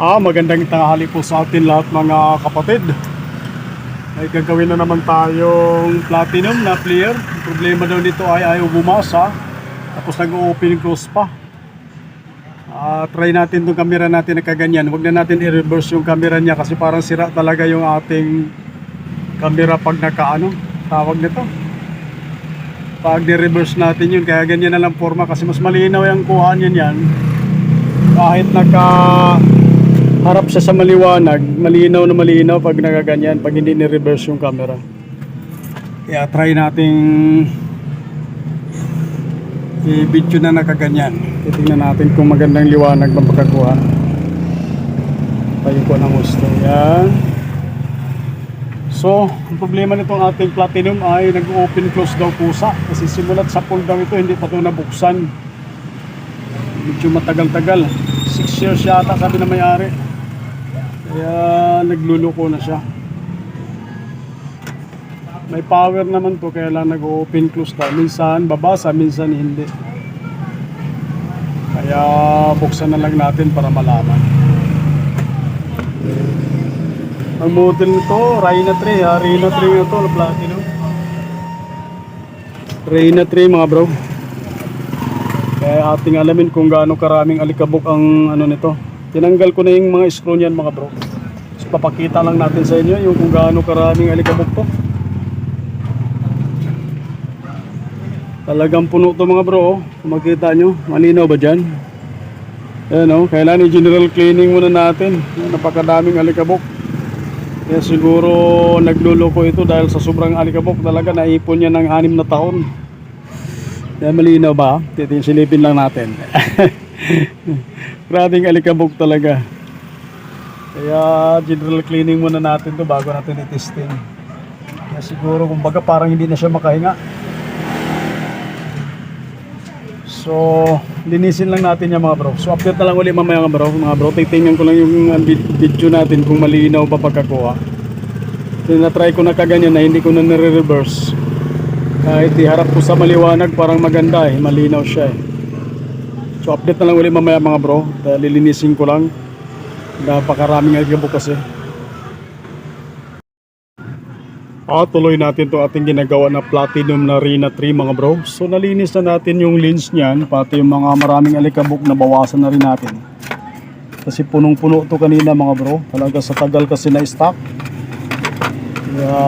Magandang tanghali po sa atin lahat mga kapatid. May gagawin na naman tayong platinum na player. Ang problema daw nito ay ayaw bumasa. Tapos nag-open close pa. Try natin itong camera natin na kaganyan. Huwag na natin i-reverse yung camera niya kasi parang sira talaga yung ating camera pag tawag nito. Pag ni-reverse natin yun, kaya ganyan na lang forma kasi mas malinaw yung kuha niyan yan. Kahit harap siya sa maliwanag, malinaw na malinaw pag nagaganyan, pag hindi ni-reverse yung camera. Kaya try nating i-video na nakaganyan. Titingnan natin kung magandang liwanag bang pagkakuha. Tayo ko ng gusto. Yan. So, ang problema nitong ating platinum ay nag-open close daw pusa. Kasi simulat sa pull daw ito, hindi pa ito nabuksan. Medyo matagal-tagal. 6 years yata sabi na may-ari. Kaya nagluluko na siya. May power naman to kaya lang nag-open close daw. Minsan babasa, minsan hindi. Kaya buksan na lang natin para malaman. Ang model nito, Rhino 3 ha. Rhino 3 ito, na platinum. Rhino 3 mga bro. Kaya ating alamin kung gaano karaming alikabok ang nito. Tinanggal ko na yung mga screw niyan mga bro. So papakita lang natin sa inyo yung kung gaano karaming alikabok to. Talagang puno to mga bro. Kung makita nyo, malinaw ba dyan? Ayan kailangan i-general cleaning muna natin. Napakadaming alikabok. Kaya siguro nagluloko ito dahil sa sobrang alikabok talaga naipon niya ng 6 na taon. Kaya malinaw ba? Silipin lang natin. Grabing alikabok talaga. Kaya general cleaning muna natin to bago natin i-testing. Kaya siguro kumbaga parang hindi na siya makahinga. So linisin lang natin yan mga bro. So update na lang ulit mamaya mga bro. Titingnan ko lang yung video natin kung malinaw pa pagkakuha. Tinatry ko na kaganyan na hindi ko na nire-reverse. Kahit iharap ko sa maliwanag parang maganda malinaw siya So update na lang ulit mamaya mga bro. Lilinisin ko lang. Napakaraming alikabok kasi. Tuloy natin to ating ginagawa na platinum na Rhino 3 mga bro. So nalinis na natin yung lens niyan, pati yung mga maraming alikabok na bawasan na rin natin. Kasi punong-puno to kanina mga bro. Talaga sa tagal kasi na stock. Kaya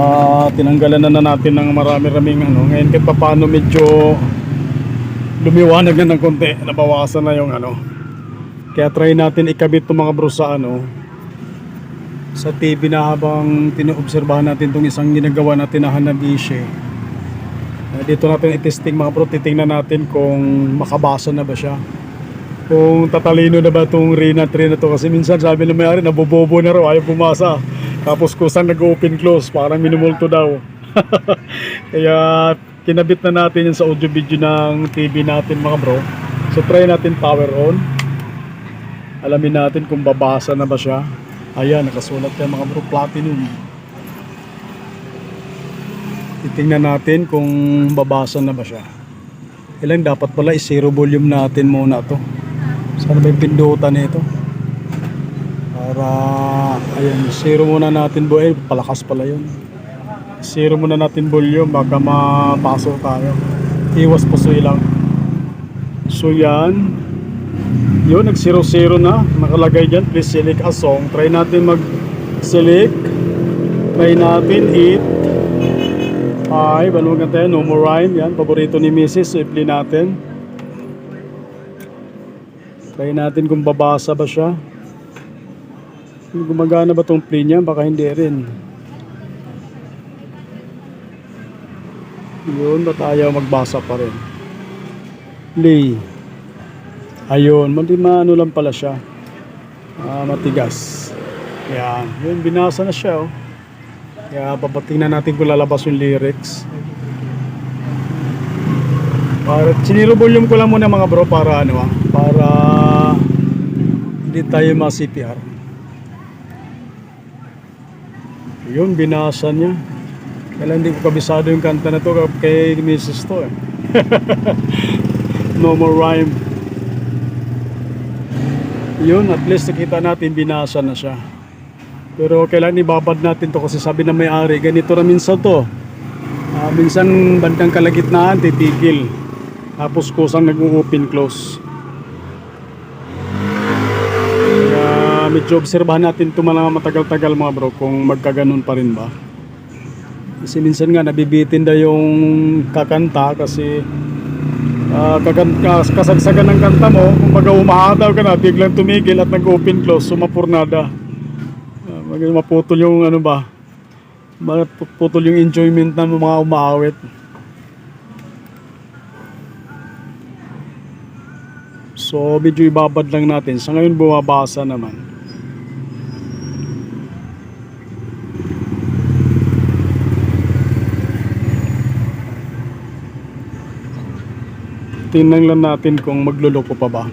tinanggalan na natin ng marami-raming Ngayon kahit paano medyo lumiwanag na ng konti, nabawasan na yung Kaya try natin ikabit to mga bro sa sa TV na habang tinoobserbahan natin itong isang ginagawa natin na Hanabishi. Dito natin i-testing mga bro, titingnan natin kung makabasa na ba siya, kung tatalino na ba itong Rhino 3 na to. Kasi minsan sabi na may-ari nabobobo na raw, ayaw bumasa, tapos kusang nag-open close, parang minumulto daw. Kaya kinabit na natin yun sa audio video ng TV natin mga bro. So try natin power on, alamin natin kung babasa na ba siya. Ayan, nakasulat yan mga bro, platinum. Titingnan natin kung babasa na ba siya. Kailan dapat pala i-zero volume natin muna to. Sana ba yung pindutan nito? Para, ayan, zero muna natin palakas pala yun. Zero muna natin volume, baka mapasok tayo. Iwas pusoy lang. So yan. Yun, nag 0-0 na nakalagay dyan, please select a song. Try natin mag select. Try natin it. Ay, balugan tayo, No More Rhyme. Yan, paborito ni Mrs. So i-play natin. Try natin kung babasa ba siya. Gumagana ba tong play niya? Baka hindi rin. Yun, ba't ayaw magbasa pa rin? Play. Ayun, lang pala siya. Matigas. Yan, yun, binasa na siya Kaya papatingnan natin kung lalabas yung lyrics. Siniro volume ko lang muna mga bro para para hindi tayo ma-CPR. Yun, binasa niya. Kaya hindi ko kabisado yung kanta na to kay Mrs. to No More Rhyme. Yun, at least nakita natin binasa na siya. Pero kailangan ibabad natin to kasi sabi na may-ari, ganito na minsan to. Minsan bandang kalagitnaan titigil. Tapos kusang nag-open close. Kaya medyo obserbahan natin ito mga matagal-tagal mga bro kung magkaganon pa rin ba. Kasi minsan nga nabibitin daw yung kakanta kasi kasagsagan ng kanta mo, kumbaga umahataw ka na, biglang tumigil at nag-open close, sumapurnada. Maputol yung ano ba, maputol yung enjoyment ng mga umaawit. So medyo ibabad lang natin. Sa ngayon bumabasa naman. Tingnan lang natin kung magluloko pa ba.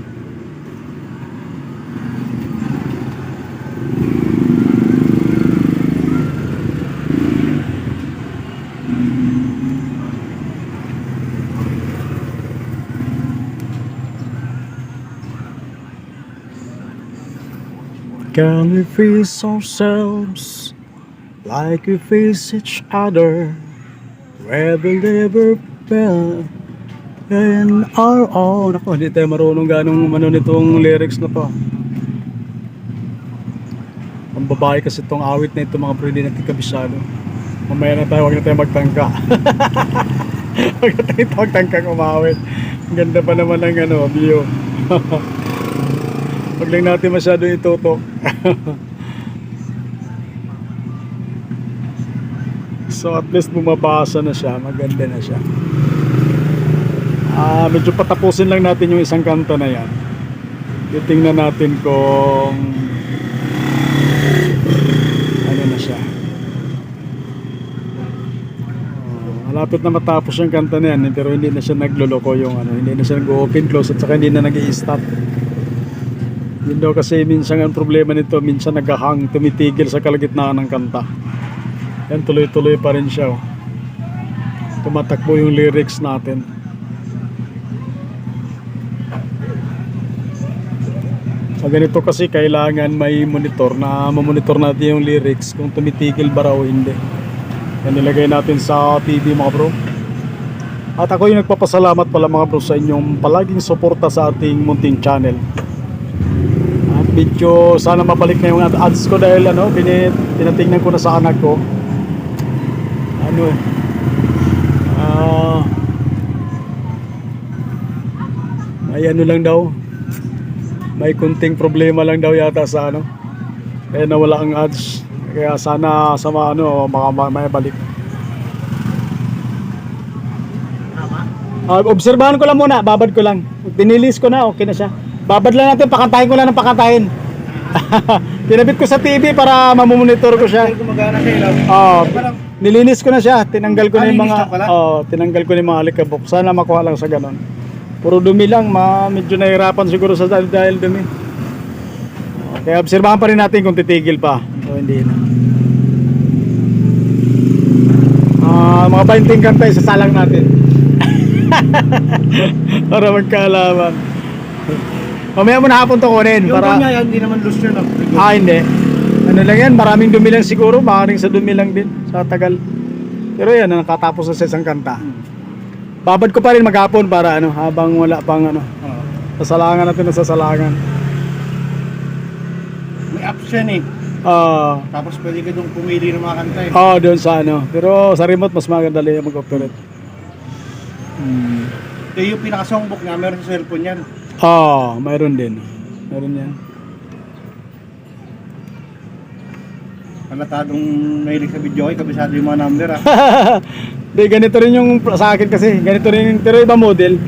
Can we face ourselves like we face each other, where we never felt in our own? Ako, hindi tayo marunong ganong nitong lyrics na to. Ang babae kasi itong awit na ito mga bro, hindi natin kabisado. Mamaya na tayo, huwag na tayo magtangka. Huwag na tayo magtangka kumawit. Ang ganda pa naman ng ano, view. Huwag lang natin masyado itutok. So at least bumabasa na siya, maganda na siya. Medyo patapusin lang natin yung isang kanta na yan. Titingnan natin kung ano na siya. Malapit na matapos yung kanta na yan, pero hindi na siya nagloloko yung ano, hindi na siya nag-open close at saka hindi na nag-i-stop. Yun daw kasi minsan ang problema nito, minsan naghahang, tumitigil sa kalagitnaan ng kanta. Yan, tuloy-tuloy pa rin siya. Oh. Tumatakbo yung lyrics natin. Sa ganito kasi kailangan may monitor na mamonitor natin yung lyrics kung tumitigil ba raw o hindi. Yan, nilagay natin sa TV mga bro. At ako yung nagpapasalamat pala mga bro sa inyong palaging suporta sa ating munting channel. Medyo sana mabalik na yung ads ko dahil ano, tinatingnan ko na sa anak ko. Ano may ano lang daw, may kunting problema lang daw yata sa ano, kaya nawala ang ads. Kaya sana sa ano, may balik. Obserbahan ko lang muna, babad ko lang. Pinilis ko na, okay na siya. Babad lang natin, pakantahin ko lang ng pakantahin. Tinabit ko sa TV para mamonitor ko siya. Nilinis ko na siya, tinanggal ko na yung mga tinanggal ko na yung mga alikabok. Sana makuha lang sa ganon. Puro dumi lang, medyo nahirapan siguro sa dahil dumi. Kaya obserbahan pa rin natin kung titigil pa. O hindi na. Mga 20 kanta isasalang natin. Para magkaalaman. Mamaya mo na hapon to kunin. Yung para... niya yan, hindi naman loose yun. Hindi. Ano lang yan, maraming dumi lang siguro. Maaaring sa dumi lang din, sa tagal. Pero yan, nakatapos na sa isang kanta. Babad ko pa rin maghapon para ano, habang wala pang ano. Sasalangan natin na sasalangan. May apps yan eh. Tapos pwede ka doon pumili ng mga kanta eh. Doon sa ano. Pero sa remote, mas magandali mag-operate. Yung pinaka-songbook niya, meron sa cellphone yan. Mayroon din. Meron yan. Palatadong mahilig sa video, kabisado yung mga number ah. Di, ganito rin yung sa akin kasi. Ganito rin, pero iba model.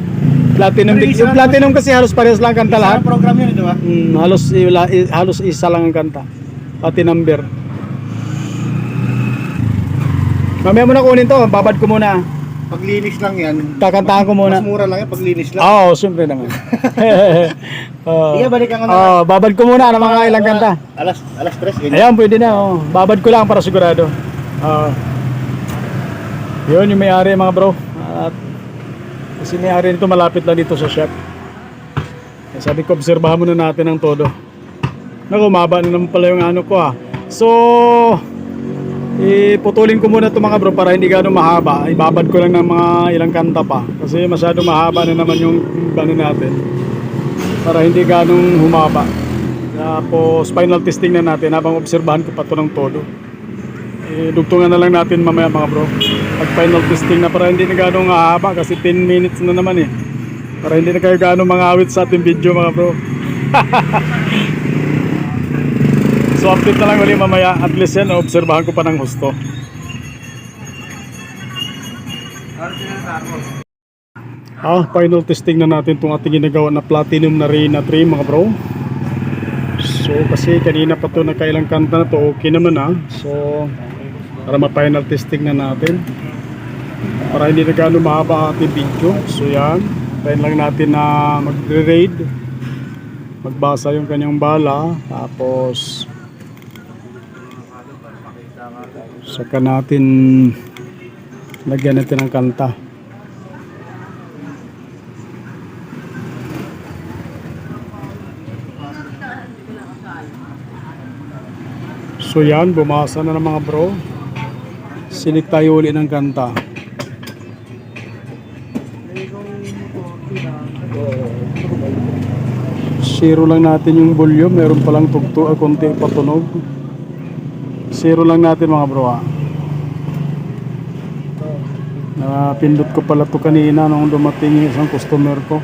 Platinum. Yung Platinum kasi halos parehas lang kanta lahat. Isang program yun, di ba? Halos isa lang ang kanta. Pati number. Mamaya mo na kunin to. Babad ko muna. Paglinis lang yan. Kakantahan ko muna. Mas mura lang yan, paglinis lang. Siyempre naman. Iya, balikan ko na. Babad ko muna ng mga ilang kanta. Alas 3. Ayan, pwede na. Babad ko lang para sigurado. Yun yung may-ari mga bro. At kasi may-ari nito malapit lang dito sa shop. Sabi ko, obserbahan muna natin ang todo. Naku, maba na naman pala yung ano ko ah. So, iputulin ko muna ito mga bro para hindi gano'ng mahaba. Ibabad ko lang ng mga ilang kanta pa. Kasi masyado mahaba na naman yung ano natin. Para hindi gano'ng humaba. Tapos final testing na natin habang obserbahan ko pa ito ng todo. Dugtungan na lang natin mamaya mga bro. Pag final testing na para hindi na gano'ng haba kasi 10 minutes na naman eh. Para hindi na kayo gano'ng mangawit sa ating video mga bro. So update na lang ulit mamaya. At least yan, obserbahan ko pa ng husto. Final testing na natin itong ating ginagawa na Platinum na Reyna 3 mga bro. So kasi kanina pa ito nakailang kanta na to, okay naman So para ma-final testing na natin. Para hindi na gano'ng mahaba ating video. So yan, tayo lang natin na mag-raid. Magbasa yung kanyang bala. Tapos saka natin lagyan natin ng kanta. So yan, bumasa na ng mga bro. Silik tayo ulit ng kanta. Zero lang natin yung volume. Meron palang tugto, konti patunog. Zero lang natin mga bro Napindot ko pala to kanina nung dumating yung isang customer ko.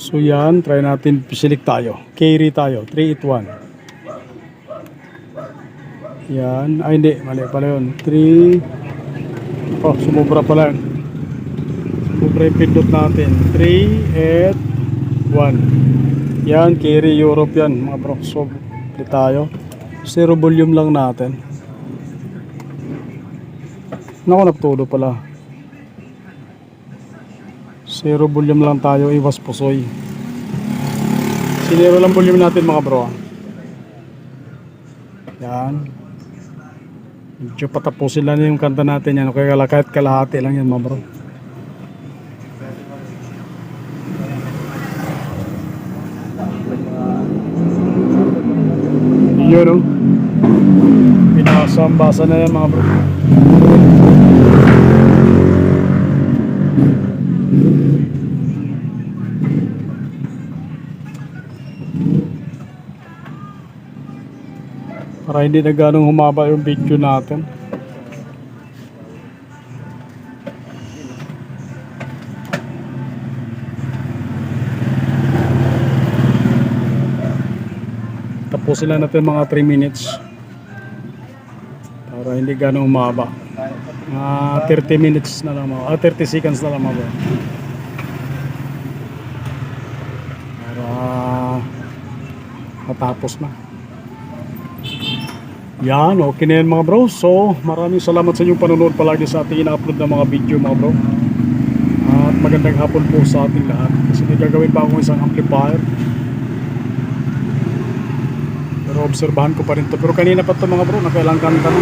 So yan, try natin select tayo. Carry tayo, 381. Yan, ay hindi, mali pala yun. 3, sumubra pala yun. Sumubra yung pindot natin. 381. Yan, carry Europe yan mga bro. So, tayo. Zero volume lang natin. Naku, nagtulo pala. Zero volume lang tayo, iwas pusoy. Sinero lang volume natin mga bro. Yan. Medyo patapusin lang yung kanta natin yan. Kaya kahit kalahati lang yan mga bro. Yun o. Pinasambasa na yan mga bro. Para hindi na ganong humaba yung video natin. Tapusin lang natin mga 3 minutes. Para hindi ganong humaba. 30 minutes na lang mga 30 seconds na lang mga. Para matapos na. Yan, okay na yan mga bro. So, maraming salamat sa inyong panonood palagi sa ating ina-upload na mga video mga bro. At magandang hapon po sa ating lahat. Kasi may gagawin pa akong isang amplifier. Pero obserbahan ko pa rin to. Pero kanina pa to mga bro, nakailang kanta na.